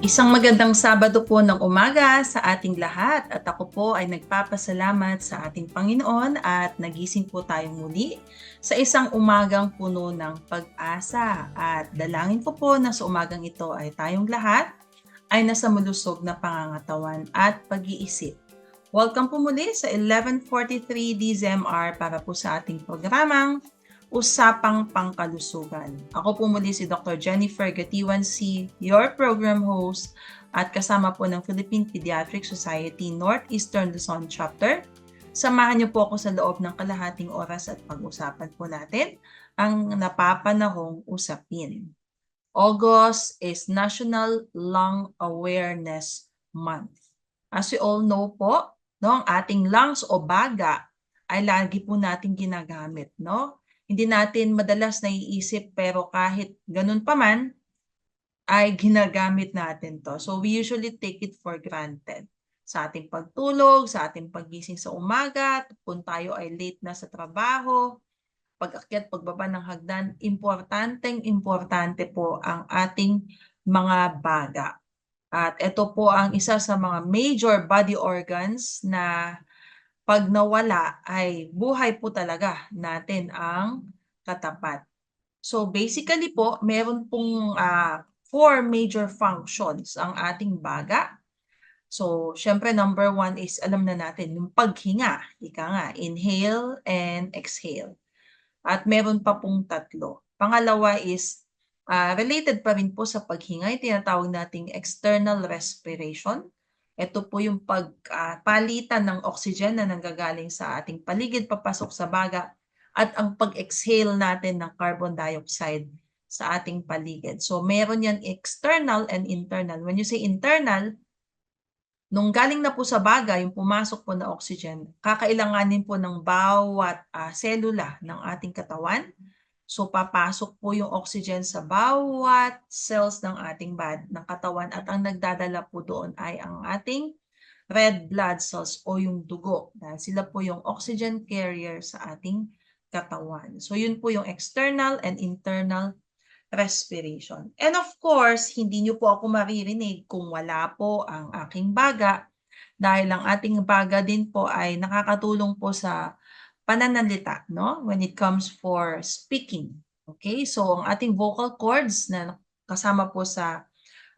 Isang magandang Sabado po ng umaga sa ating lahat at ako po ay nagpapasalamat sa ating Panginoon at nagising po tayong muli sa isang umagang puno ng pag-asa at dalangin ko po na sa umagang ito ay tayong lahat ay nasa malusog na pangangatawan at pag-iisip. Welcome po muli sa 11:43 DZMR para po sa ating programang Usapang Pangkalusugan. Ako po muli si Dr. Jennifer Gatiwan C., your program host at kasama po ng Philippine Pediatric Society Northeastern Luzon Chapter. Samahan niyo po ako sa loob ng kalahating oras at pag-usapan po natin ang napapanahong usapin. August is National Lung Awareness Month. As we all know po, no, ang ating lungs o baga ay lagi po natin ginagamit, no? Hindi natin madalas naiisip pero kahit ganun pa man, ay ginagamit natin to. So we usually take it for granted. Sa ating pagtulog, sa ating paggising sa umaga, kung tayo ay late na sa trabaho, pag-akyat, pagbaba ng hagdan, importante po ang ating mga baga. At ito po ang isa sa mga major body organs na pag nawala ay buhay po talaga natin ang katapat. So basically po, meron pong 4 major functions ang ating baga. So syempre number 1 is alam na natin yung paghinga, ika nga, inhale and exhale. At meron pa pong 3. Pangalawa is related pa rin po sa paghinga, tinatawag nating external respiration. Ito po yung pagpalitan ng oxygen na nanggagaling sa ating paligid papasok sa baga at ang pag-exhale natin ng carbon dioxide sa ating paligid. So meron yan external and internal. When you say internal, nung galing na po sa baga, yung pumasok po na oxygen, kakailanganin po ng bawat selula ng ating katawan. So papasok po yung oxygen sa bawat cells ng ating ng katawan at ang nagdadala po doon ay ang ating red blood cells o yung dugo. Dahil sila po yung oxygen carrier sa ating katawan. So yun po yung external and internal respiration. And of course, hindi nyo po ako maririnig kung wala po ang aking baga dahil ang ating baga din po ay nakakatulong po sa pananalita, no? When it comes for speaking. Okay? So, ang ating vocal cords na kasama po sa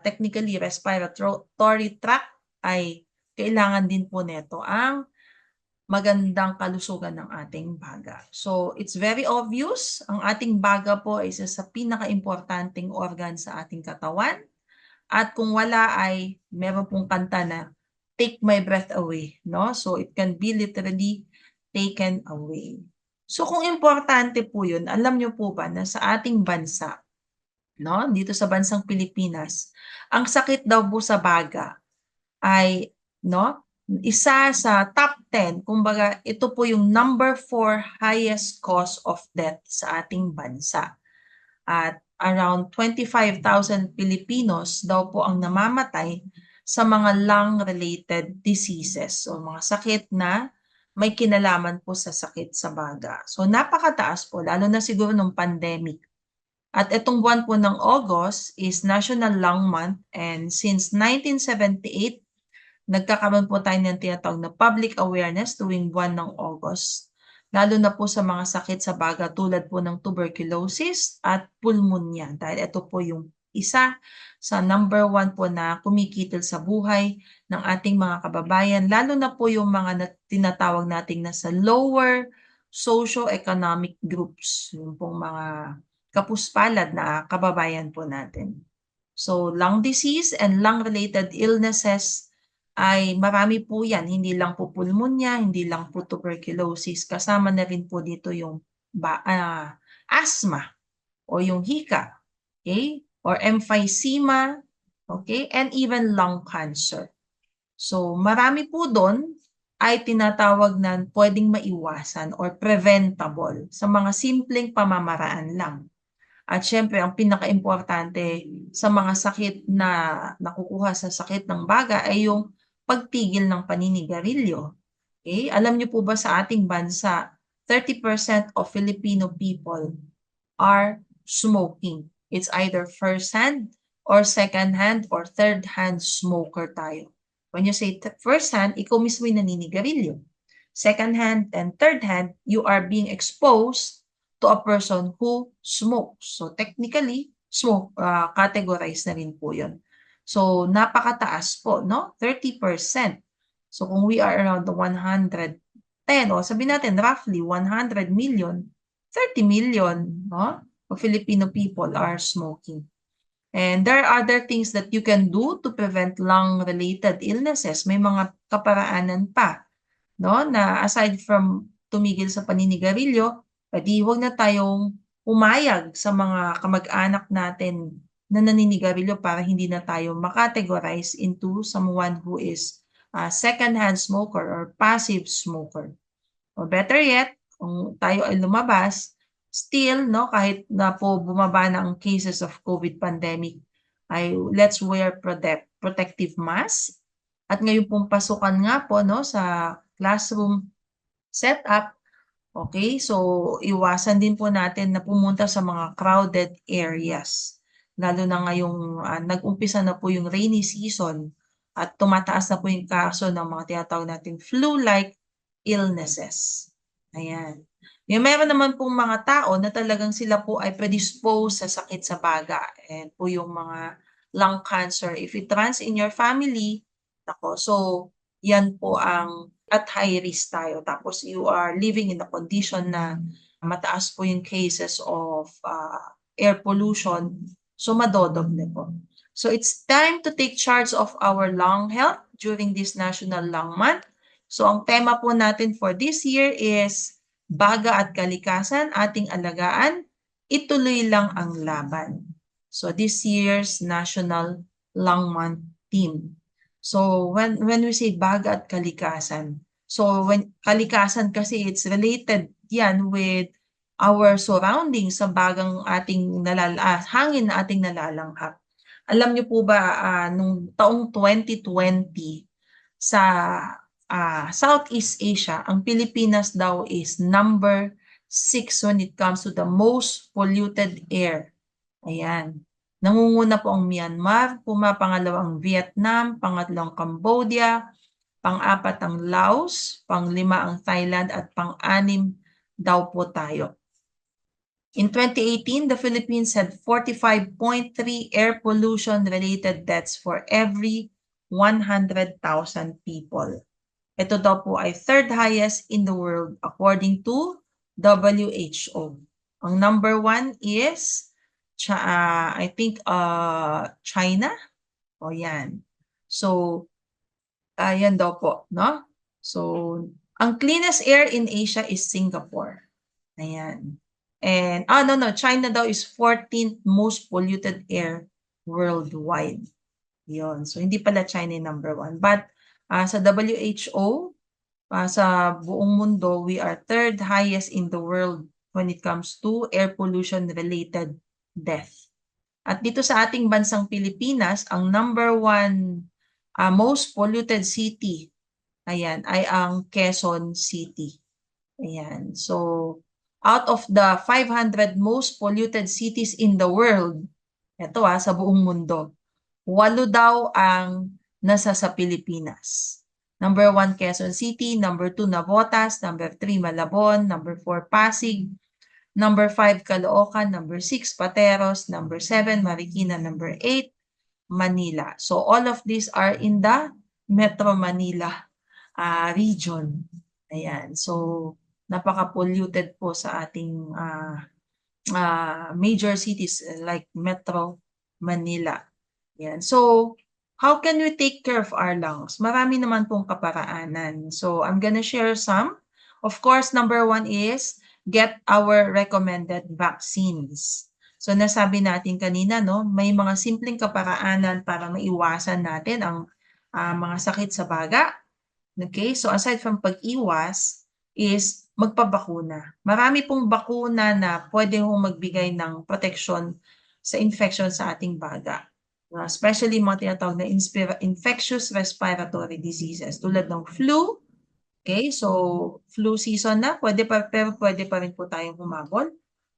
technically respiratory tract ay kailangan din po neto ang magandang kalusugan ng ating baga. So, it's very obvious, ang ating baga po ay isa sa pinaka-importanting organ sa ating katawan. At kung wala ay meron pong kanta na take my breath away, no? So, it can be literally taken away. So, kung importante po yun, alam nyo po ba na sa ating bansa, no? Dito sa bansang Pilipinas, ang sakit daw po sa baga ay, no? Isa sa top 10, kumbaga ito po yung number 4 highest cause of death sa ating bansa. At around 25,000 Filipinos daw po ang namamatay sa mga lung-related diseases o mga sakit na may kinalaman po sa sakit sa baga. So napakataas po, lalo na siguro nung pandemic. At itong buwan po ng August is National Lung Month and since 1978, nagkakaroon po tayo ng tinatawag na public awareness tuwing buwan ng August, lalo na po sa mga sakit sa baga tulad po ng tuberculosis at pulmonya dahil ito po yung isa sa number 1 po na kumikitil sa buhay ng ating mga kababayan, lalo na po yung mga tinatawag nating nasa lower socio-economic groups, yung pong mga kapuspalad na kababayan po natin. So lung disease and lung-related illnesses ay marami po yan, hindi lang po pulmonya, hindi lang po tuberculosis, kasama na rin po dito yung asthma o yung hika, okay? Or emphysema, okay? And even lung cancer. So marami po doon ay tinatawag na pwedeng maiwasan or preventable sa mga simpleng pamamaraan lang. At syempre, ang pinaka-importante sa mga sakit na nakukuha sa sakit ng baga ay yung pagtigil ng paninigarilyo. Okay? Alam niyo po ba sa ating bansa, 30% of Filipino people are smoking. It's either first-hand or second-hand or third-hand smoker tayo. When you say first-hand, ikaw mismo yung naninigarilyo. Second-hand and third-hand, you are being exposed to a person who smokes. So technically, categorized na rin po yun. So napakataas po, no? 30%. So kung we are around the 110, o sabihin natin roughly 100 million, 30 million, no? Of Filipino people are smoking. And there are other things that you can do to prevent lung-related illnesses. May mga kaparaanan pa, no, na aside from tumigil sa paninigarilyo, edi huwag na tayong umayag sa mga kamag-anak natin na naninigarilyo para hindi na tayo makategorize into someone who is a second-hand smoker or passive smoker. Or better yet, kung tayo ay lumabas, still, no, kahit na po bumaba na ang cases of COVID pandemic, ay let's wear protective mask. At ngayon pong pasukan nga po, no, sa classroom setup, okay, so iwasan din po natin na pumunta sa mga crowded areas. Lalo na ngayong nag-umpisa na po yung rainy season at tumataas na po yung kaso ng mga tinatawag nating flu-like illnesses. Ayan. Meron naman pong mga tao na talagang sila po ay predisposed sa sakit sa baga. And po yung mga lung cancer. If it runs in your family, so yan po ang at high risk tayo. Tapos you are living in a condition na mataas po yung cases of air pollution. So madodoble po. So it's time to take charge of our lung health during this National Lung Month. So ang tema po natin for this year is baga at kalikasan, ating alagaan, ituloy lang ang laban. So this year's National Lung Month theme. So when we say baga at kalikasan, so when kalikasan kasi it's related yan with our surroundings sa bagang ating hangin na ating nalalanghap. Alam niyo po ba nung taong 2020 sa Southeast Asia, ang Pilipinas daw is number 6 when it comes to the most polluted air. Ayan. Nangunguna po ang Myanmar, pumapangalawa ang Vietnam, pangatlong Cambodia, pang-apat ang Laos, pang-lima ang Thailand, at pang-anim daw po tayo. In 2018, the Philippines had 45.3 air pollution-related deaths for every 100,000 people. Ito daw po ay third highest in the world according to WHO. Ang number one is, I think, China. O yan. So, yan daw po, no? So, ang cleanest air in Asia is Singapore. Ayan. And, no, China daw is 14th most polluted air worldwide. Yun. So, hindi pala China number one. But, sa WHO, sa buong mundo, we are third highest in the world when it comes to air pollution-related death. At dito sa ating bansang Pilipinas, ang number one most polluted city, ayan, ay ang Quezon City. Ayan. So, out of the 500 most polluted cities in the world, ito sa buong mundo, 8 daw ang nasa sa Pilipinas. Number 1, Quezon City. Number 2, Navotas. Number 3, Malabon. Number 4, Pasig. Number 5, Caloocan. Number 6, Pateros. Number 7, Marikina. Number 8, Manila. So all of these are in the Metro Manila region. Ayan. So napaka-polluted po sa ating major cities like Metro Manila. Ayan. So how can we take care of our lungs? Marami naman pong kaparaanan. So I'm gonna share some. Of course, number 1 is get our recommended vaccines. So nasabi natin kanina, no, may mga simpleng kaparaanan para maiwasan natin ang mga sakit sa baga. Okay? So aside from pag-iwas is magpabakuna. Marami pong bakuna na pwede hong magbigay ng protection sa infection sa ating baga. Especially mga tinatawag na infectious respiratory diseases tulad ng flu. Okay, so flu season na, pero pwede pa rin po tayong humabol.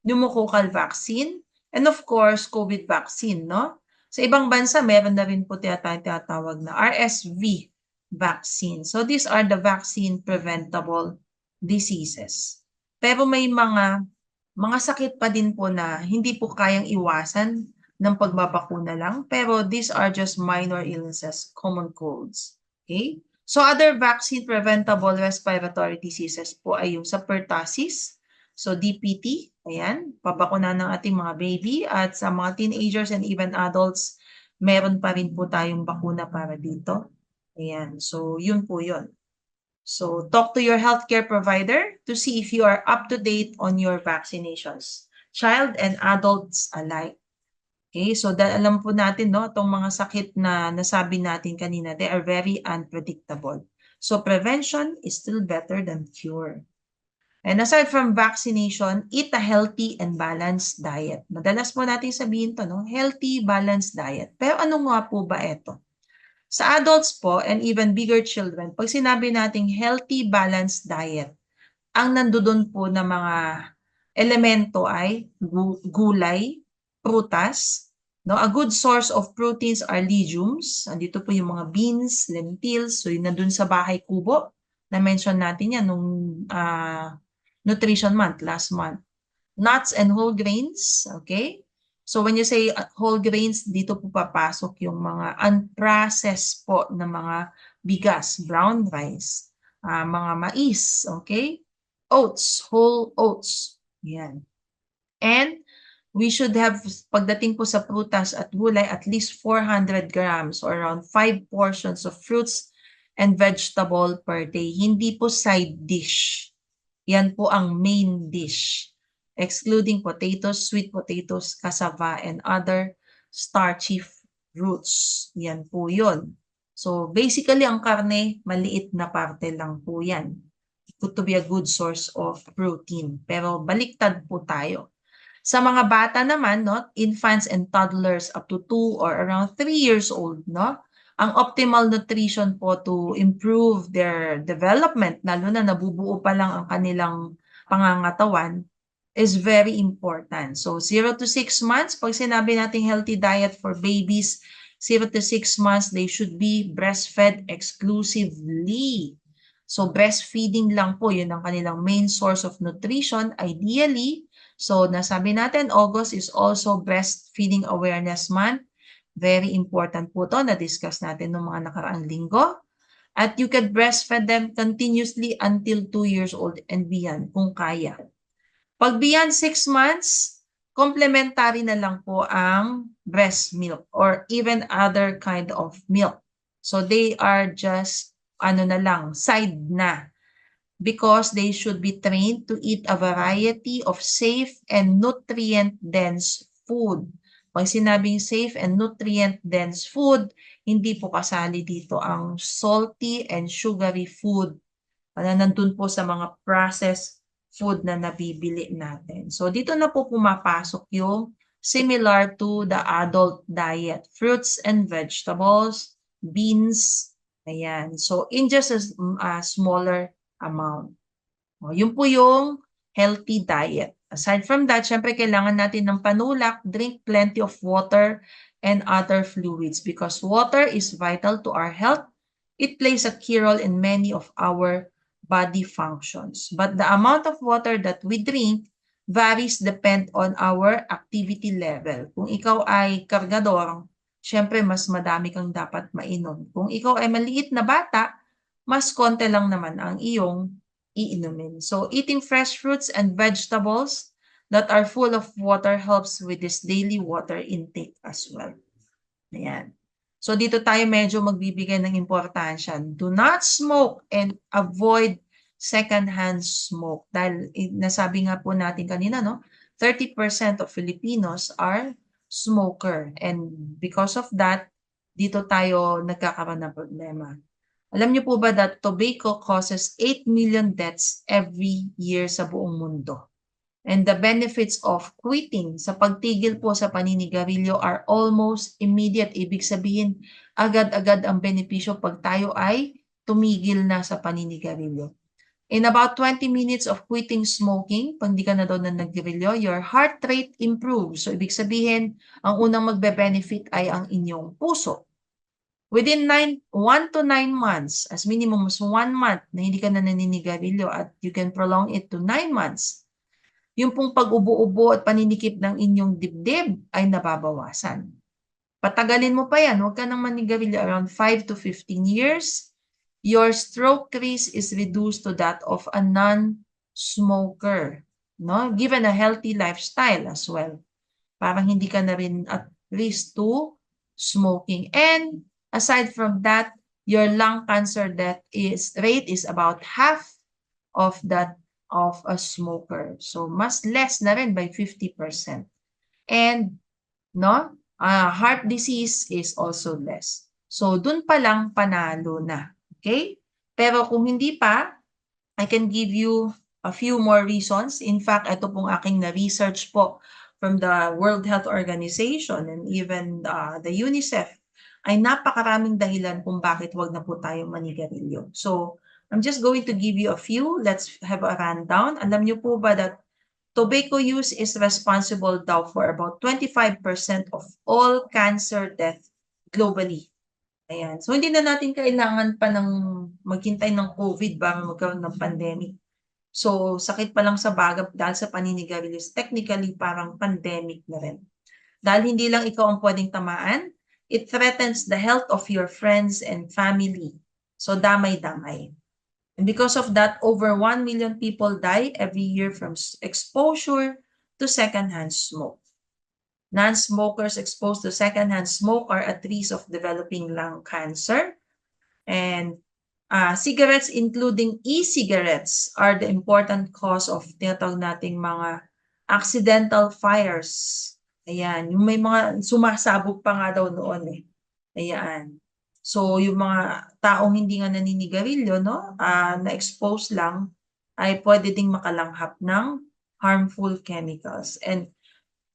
Pneumococcal vaccine, and of course, COVID vaccine, no? Sa ibang bansa, meron na rin po tinatawag na RSV vaccine. So these are the vaccine preventable diseases. Pero may mga sakit pa din po na hindi po kayang iwasan ng pagbabakuna lang, pero these are just minor illnesses, common colds. Okay? So other vaccine preventable respiratory diseases po ay yung sa pertussis, so DPT, ayan, papakuna ng ating mga baby, at sa mga teenagers and even adults, meron pa rin po tayong bakuna para dito. Ayan, so yun po yun. So talk to your healthcare provider to see if you are up to date on your vaccinations, child and adults alike. Okay, so dahil alam po natin, no, itong mga sakit na nasabi natin kanina, they are very unpredictable. So prevention is still better than cure. And aside from vaccination, eat a healthy and balanced diet. Madalas po natin sabihin to, no? Healthy, balanced diet. Pero ano nga po ba ito? Sa adults po and even bigger children, pag sinabi nating healthy, balanced diet, ang nandoon po na mga elemento ay gulay, prutas, no? A good source of proteins are legumes. Andito po yung mga beans, lentils, so yun nandun sa bahay kubo. Na-mention natin yan nung nutrition month, last month. Nuts and whole grains, okay? So when you say whole grains, dito po papasok yung mga unprocessed po na mga bigas, brown rice, mga mais, okay? Oats, whole oats. Yan. And we should have, pagdating po sa prutas at gulay, at least 400 grams or around 5 portions of fruits and vegetable per day. Hindi po side dish. Yan po ang main dish, excluding potatoes, sweet potatoes, cassava, and other starchy fruits. Yan po yun. So basically, ang karne, maliit na parte lang po yan. It could to be a good source of protein. Pero baliktad po tayo. Sa mga bata naman, no, infants and toddlers up to 2 or around 3 years old, no, ang optimal nutrition po to improve their development, lalo na nabubuo pa lang ang kanilang pangangatawan, is very important. So 0 to 6 months, pag sinabi nating healthy diet for babies, 0 to 6 months, they should be breastfed exclusively. So breastfeeding lang po, yun ang kanilang main source of nutrition, ideally. So nasabi natin, August is also Breastfeeding Awareness Month. Very important po to, na-discuss natin noong mga nakaraang linggo. At you can breastfeed them continuously until 2 years old and beyond, kung kaya. Pag beyond 6 months, complementary na lang po ang breast milk or even other kind of milk. So they are just, side na. Because they should be trained to eat a variety of safe and nutrient-dense food. Pag sinabing safe and nutrient-dense food, hindi po kasali dito ang salty and sugary food na nandun po sa mga processed food na nabibili natin. So dito na po pumapasok yung similar to the adult diet. Fruits and vegetables, beans, ayan. So in just a smaller amount. O, yun po yung healthy diet. Aside from that, syempre kailangan natin ng panulak, drink plenty of water and other fluids because water is vital to our health. It plays a key role in many of our body functions. But the amount of water that we drink varies depend on our activity level. Kung ikaw ay kargador, syempre mas madami kang dapat mainom. Kung ikaw ay maliit na bata, mas konti lang naman ang iyong iinumin. So eating fresh fruits and vegetables that are full of water helps with this daily water intake as well. Ayan. So dito tayo medyo magbibigay ng importansya. Do not smoke and avoid second-hand smoke. Dahil nasabi nga po natin kanina, no, 30% of Filipinos are smoker. And because of that, dito tayo nagkakaroon ng problema. Alam niyo po ba that tobacco causes 8 million deaths every year sa buong mundo? And the benefits of quitting, sa pagtigil po sa paninigarilyo, are almost immediate. Ibig sabihin, agad-agad ang benepisyo pag tayo ay tumigil na sa paninigarilyo. In about 20 minutes of quitting smoking, pag di ka na daw na nagdirilyo, your heart rate improves. So, ibig sabihin, ang unang magbe-benefit ay ang inyong puso. Within 1 to 9 months, as minimum as 1 month na hindi ka na naninigarilyo at you can prolong it to 9 months, yung pong pag-ubo-ubo at paninikip ng inyong dibdib ay nababawasan. Patagalin mo pa yan, huwag ka nang manigarilyo around 5 to 15 years. Your stroke risk is reduced to that of a non-smoker, no? Given a healthy lifestyle as well. Parang hindi ka na rin at risk to smoking. And aside from that, your lung cancer rate is about half of that of a smoker. So mas less na rin by 50%. And no, heart disease is also less. So dun pa lang panalo na. Okay? Pero kung hindi pa, I can give you a few more reasons. In fact, ito pong aking na-research po from the World Health Organization and even the UNICEF ay napakaraming dahilan kung bakit wag na po tayo manigarilyo. So, I'm just going to give you a few. Let's have a rundown. Alam niyo po ba that tobacco use is responsible daw for about 25% of all cancer death globally. Ayan. So, hindi na natin kailangan pa ng maghintay ng COVID bago magkaroon ng pandemic. So, sakit pa lang sa baga dahil sa paninigarilyo. Technically, parang pandemic na rin. Dahil hindi lang ikaw ang pwedeng tamaan, it threatens the health of your friends and family. So, damay-damay. And because of that, over 1 million people die every year from exposure to secondhand smoke. Non-smokers exposed to secondhand smoke are at risk of developing lung cancer. And cigarettes, including e-cigarettes, are the important cause of tinatawag nating mga accidental fires. Ayan, yung may mga sumasabog pa nga daw noon eh. Ayan. So, yung mga taong hindi nga naninigarilyo, no, na-expose lang, ay pwede ding makalanghap ng harmful chemicals. And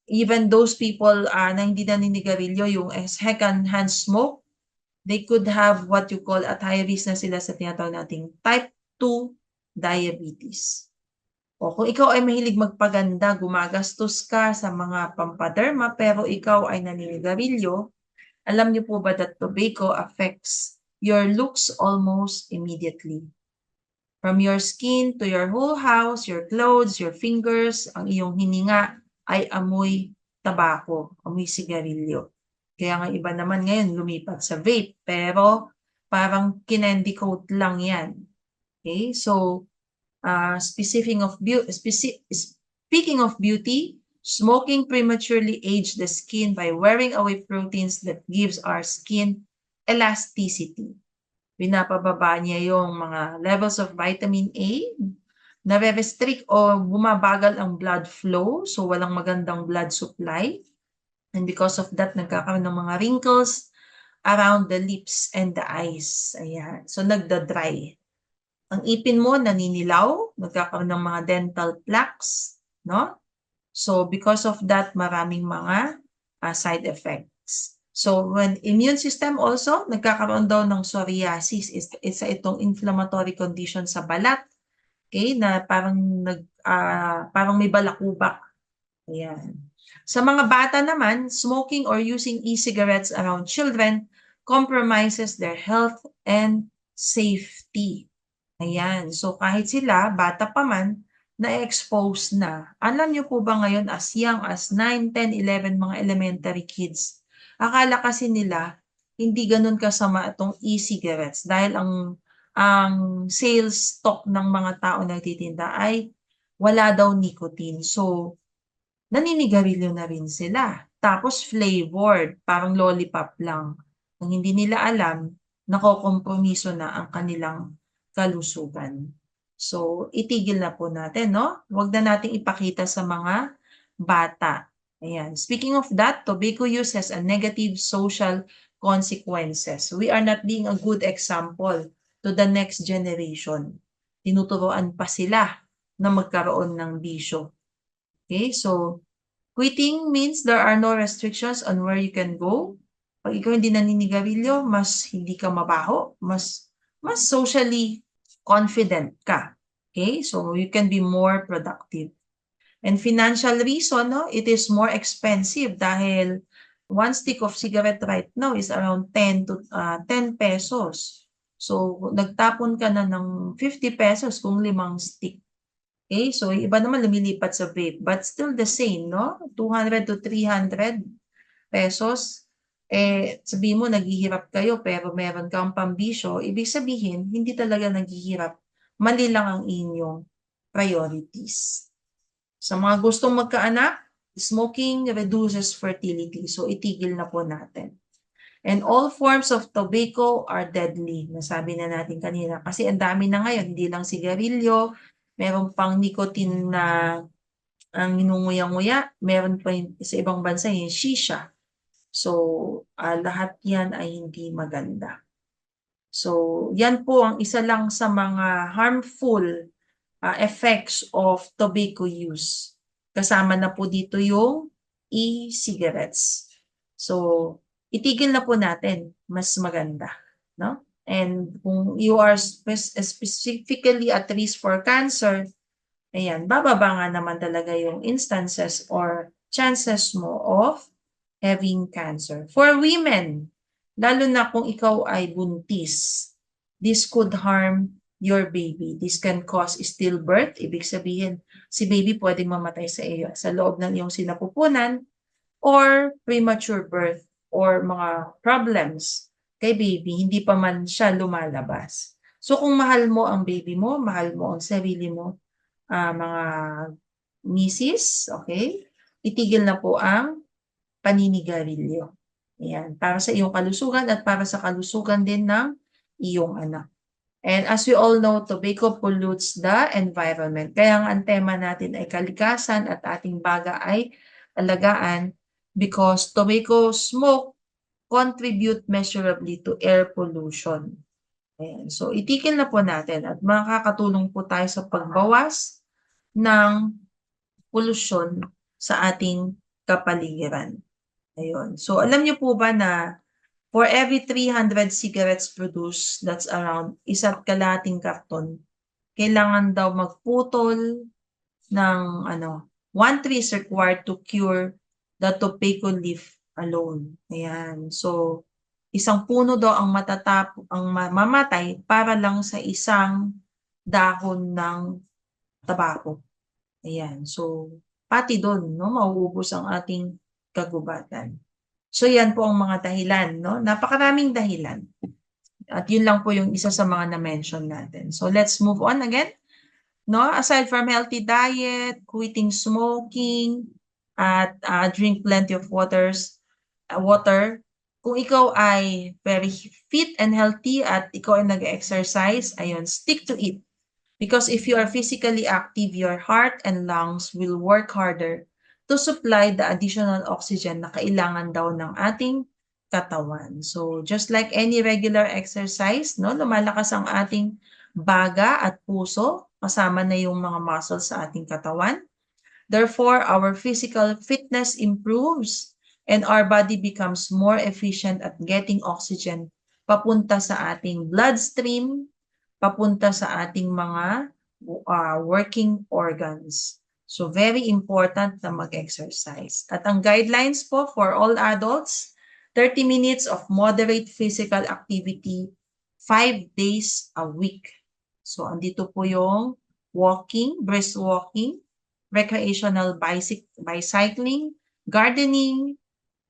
even those people na hindi naninigarilyo, yung second-hand smoke, they could have what you call at high risk na sila sa tinatawag nating type 2 diabetes. O kung ikaw ay mahilig magpaganda, gumagastos ka sa mga pampaderma, pero ikaw ay naninigarilyo, alam niyo po ba that tobacco affects your looks almost immediately? From your skin to your whole house, your clothes, your fingers, ang iyong hininga ay amoy tabako, amoy sigarilyo. Kaya nga iba naman ngayon lumipat sa vape, pero parang kinandy coat lang yan. Okay, so speaking of beauty, smoking prematurely ages the skin by wearing away proteins that gives our skin elasticity. Pinapababa niya yung mga levels of vitamin A, nare-restrict o bumabagal ang blood flow, so walang magandang blood supply. And because of that, nagkakaroon ng mga wrinkles around the lips and the eyes. Ayan. So, nagda-dry. Ang ipin mo naninilaw, nagkakaroon ng mga dental plaques, no? So, because of that, maraming mga side effects. So, when immune system also, nagkakaroon daw ng psoriasis. Isa itong inflammatory condition sa balat. Okay, na parang may balakubak. Ayan. Sa mga bata naman, smoking or using e-cigarettes around children compromises their health and safety. Ayan. So kahit sila, bata pa man, na-expose na. Alam niyo po ba ngayon as young as 9, 10, 11 mga elementary kids, akala kasi nila hindi ganun kasama itong e-cigarettes dahil ang sales stock ng mga tao nagtitinda ay wala daw nicotine. So, naninigarilyo na rin sila. Tapos flavored, parang lollipop lang. Ang hindi nila alam, nakokompromiso na ang kanilang kalusugan. So, itigil na po natin, no? Huwag na nating ipakita sa mga bata. Ayan. Speaking of that, tobacco use has a negative social consequences. We are not being a good example to the next generation. Tinuturoan pa sila na magkaroon ng bisyo. Okay, so quitting means there are no restrictions on where you can go. Pag ikaw hindi naninigarilyo, mas hindi ka mabaho, mas socially confident ka. Okay, so you can be more productive. And financial reason, no, it is more expensive dahil one stick of cigarette right now is around 10 pesos. So, nagtapon ka na ng 50 pesos kung 5 stick. Okay, so iba naman lumilipat sa vape, but still the same, no? 200 to 300 pesos. Sabihin mo naghihirap kayo pero meron kang pambisyo, ibig sabihin hindi talaga naghihirap. Mali lang ang inyong priorities. Sa mga gustong magkaanak, smoking reduces fertility. So, itigil na po natin. And all forms of tobacco are deadly. Nasabi na natin kanina. Kasi ang dami na ngayon, hindi lang sigarilyo, meron pang nicotine na ang inunguya-nguya, meron pa sa ibang bansa yung shisha. So, lahat yan ay hindi maganda. So, yan po ang isa lang sa mga harmful effects of tobacco use. Kasama na po dito yung e-cigarettes. So, itigil na po natin, mas maganda, no? And kung you are specifically at risk for cancer, ayan, bababa nga naman talaga yung instances or chances mo of having cancer. For women, lalo na kung ikaw ay buntis, this could harm your baby. This can cause stillbirth. Ibig sabihin, si baby pwedeng mamatay sa iyo sa loob ng iyong sinapupunan, or premature birth or mga problems kay baby, hindi pa man siya lumalabas. So kung mahal mo ang baby mo, mahal mo ang sarili mo, mga misis, okay? Itigil na po ang paninigarilyo. Ayan, para sa iyong kalusugan at para sa kalusugan din ng iyong anak. And as we all know, tobacco pollutes the environment. Kaya ang tema natin ay kalikasan at ating baga ay alagaan because tobacco smoke contribute measurably to air pollution. Ayan. So, itigil na po natin at makakatulong po tayo sa pagbawas ng polusyon sa ating kapaligiran. Ayun. So, alam niyo po ba na for every 300 cigarettes produced, that's around 1.5 karton, kailangan daw magputol ng 1 tree is required to cure the tobacco leaf alone. Ayan. So, isang puno daw ang mamamatay para lang sa isang dahon ng tabako. Ayan. So, pati doon, no, mauubos ang ating kagubatan. So, yan po ang mga dahilan, no? Napakaraming dahilan. At yun lang po yung isa sa mga na-mention natin. So, let's move on again. No? Aside from healthy diet, quitting smoking, at drink plenty of water, kung ikaw ay very fit and healthy at ikaw ay nag-exercise, ayun, stick to it. Because if you are physically active, your heart and lungs will work harder to supply the additional oxygen na kailangan daw ng ating katawan. So, just like any regular exercise, no, lumalakas ang ating baga at puso, kasama na yung mga muscles sa ating katawan. Therefore, our physical fitness improves and our body becomes more efficient at getting oxygen papunta sa ating bloodstream, papunta sa ating mga working organs. So, very important na mag-exercise. At ang guidelines po for all adults, 30 minutes of moderate physical activity, 5 days a week. So, andito po yung walking, brisk walking, recreational bicycling, gardening,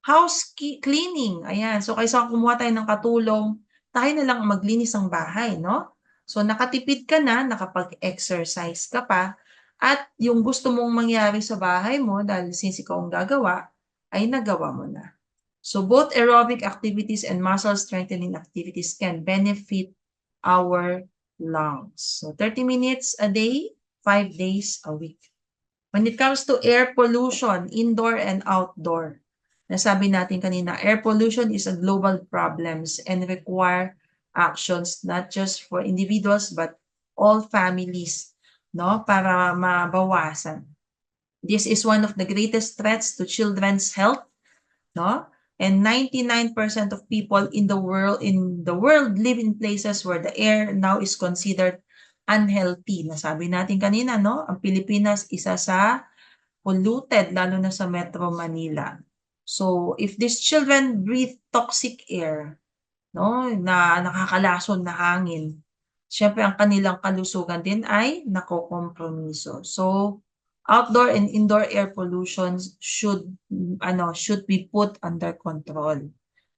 house cleaning. Ayan. So, kaysa kumuha tayo ng katulong, tayo na lang maglinis ng bahay, no? So, nakatipid ka na, nakapag-exercise ka pa, at yung gusto mong mangyari sa bahay mo, dahil since ikaw ang gagawa, ay nagawa mo na. So, both aerobic activities and muscle strengthening activities can benefit our lungs. So, 30 minutes a day, 5 days a week. When it comes to air pollution, indoor and outdoor, nasabi natin kanina, air pollution is a global problem and require actions not just for individuals but all families, no, para mabawasan. This is one of the greatest threats to children's health, no? And 99% of people in the world live in places where the air now is considered unhealthy. Nasabi natin kanina, no? Ang Pilipinas, isa sa polluted, lalo na sa Metro Manila. So, if these children breathe toxic air, no, na nakakalason na hangin, syempre ang kanilang kalusugan din ay nakokompromiso. So, outdoor and indoor air pollution should be put under control.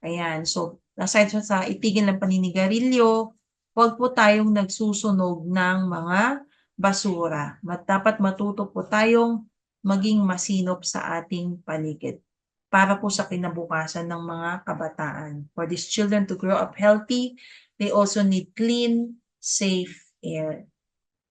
Ayan. So, aside sa itigil ng paninigarilyo, huwag po tayong nagsusunog ng mga basura. Dapat matuto po tayong maging masinop sa ating paligid para po sa kinabukasan ng mga kabataan. For these children to grow up healthy, they also need clean, safe air.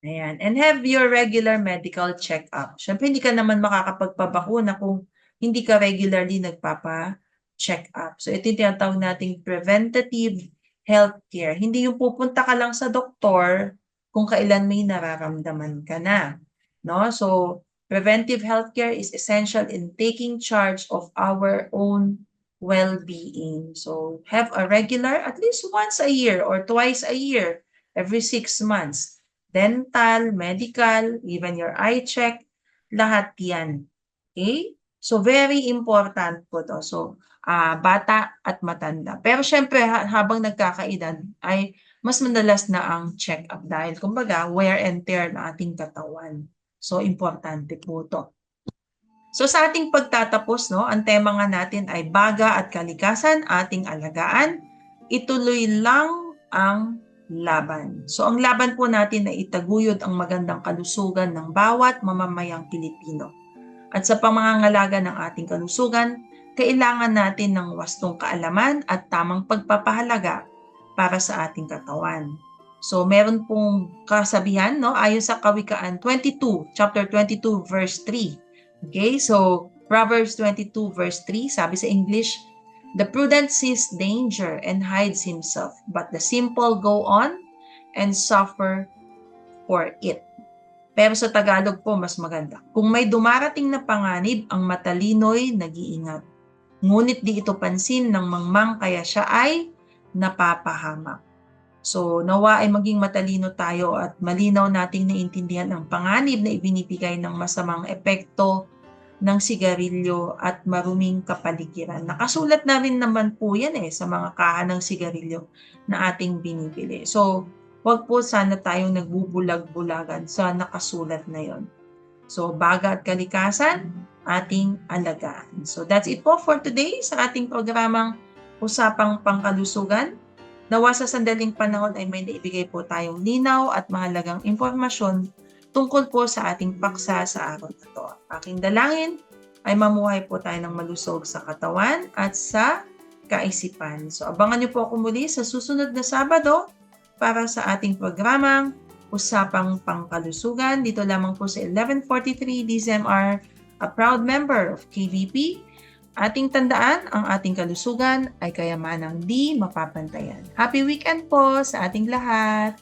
Ayan. And have your regular medical check-up. Siyempre, hindi ka naman makakapagpabakuna kung hindi ka regularly nagpapa-check-up. So, ito yung tinatawag nating preventative healthcare. Hindi yung pupunta ka lang sa doktor kung kailan may nararamdaman ka na. No? So, preventive healthcare is essential in taking charge of our own well-being. So, have a regular, at least once a year or twice a year, every 6 months. Dental, medical, even your eye check, lahat yan. Okay? So, very important po to. So, bata at matanda. Pero syempre, habang nagkakaedad, ay mas madalas na ang check-up dahil, kumbaga, wear and tear na ating katawan. So, importante po to. So, sa ating pagtatapos, no, ang tema nga natin ay baga at kalikasan, ating alagaan. Ituloy lang ang laban. So, ang laban po natin ay itaguyod ang magandang kalusugan ng bawat mamamayang Pilipino. At sa pamangangalaga ng ating kalusugan, kailangan natin ng wastong kaalaman at tamang pagpapahalaga para sa ating katawan. So, meron pong kasabihan, no, ayon sa Kawikaan 22, chapter 22, verse 3. Okay, so Proverbs 22, verse 3, sabi sa English, "The prudent sees danger and hides himself, but the simple go on and suffer for it." Pero sa Tagalog po, mas maganda. Kung may dumarating na panganib, ang matalino'y nag-iingat. Ngunit di ito pansin ng mangmang kaya siya ay napapahamak. So, nawa ay maging matalino tayo at malinaw nating naiintindihan ang panganib na ibinibigay ng masamang epekto ng sigarilyo at maruming kapaligiran. Nakasulat na rin naman po yan sa mga kaha ng sigarilyo na ating binibili. So, wag po sana tayong nagbubulag-bulagan sa nakasulat na yon. So, baga at kalikasan, ating alagaan. So, that's it po for today sa ating programang Usapang Pangkalusugan. Nawa sa sandaling panahon ay may naibigay po tayong linaw at mahalagang impormasyon tungkol po sa ating paksa sa araw na ito. Aking dalangin ay mamuhay po tayo ng malusog sa katawan at sa kaisipan. So, abangan niyo po ako muli sa susunod na Sabado para sa ating programang Usapang Pangkalusugan. Dito lamang po sa 1143 DZMR, a proud member of KBP. Ating tandaan, ang ating kalusugan ay kayamanang di mapapantayan. Happy weekend po sa ating lahat!